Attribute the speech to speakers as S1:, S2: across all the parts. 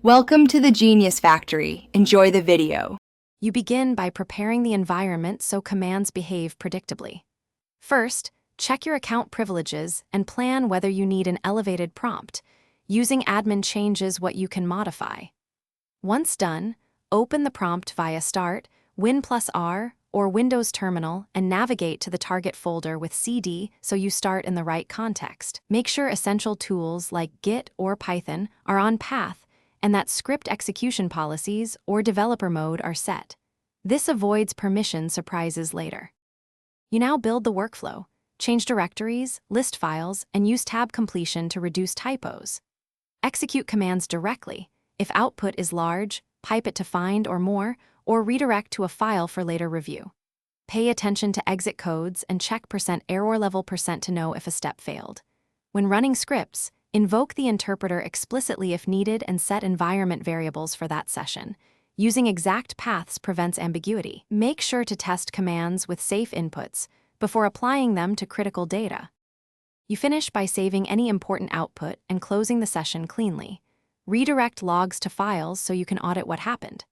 S1: Welcome to the Genius Factory. Enjoy the video.
S2: You begin by preparing the environment so commands behave predictably. First, check your account privileges and plan whether you need an elevated prompt. Using admin changes what you can modify. Once done, open the prompt via Start, Win+R, or Windows Terminal and navigate to the target folder with CD so you start in the right context. Make sure essential tools like Git or Python are on path and that script execution policies or developer mode are set. This avoids permission surprises later. You now build the workflow, change directories, list files, and use tab completion to reduce typos. Execute commands directly. If output is large, pipe it to find or more, or redirect to a file for later review. Pay attention to exit codes and check %error level % to know if a step failed. When running scripts, invoke the interpreter explicitly if needed and set environment variables for that session. Using exact paths prevents ambiguity. Make sure to test commands with safe inputs before applying them to critical data. You finish by saving any important output and closing the session cleanly. Redirect logs to files so you can audit what happened.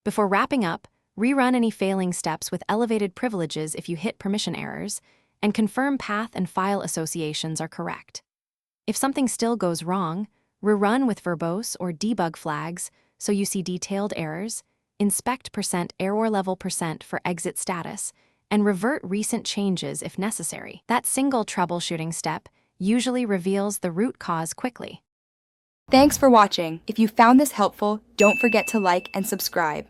S2: Before wrapping up, rerun any failing steps with elevated privileges if you hit permission errors, and confirm path and file associations are correct. If something still goes wrong, rerun with verbose or debug flags so you see detailed errors, inspect %error level % for exit status, and revert recent changes if necessary. That single troubleshooting step usually reveals the root cause quickly.
S1: Thanks for watching. If you found this helpful, don't forget to like and subscribe.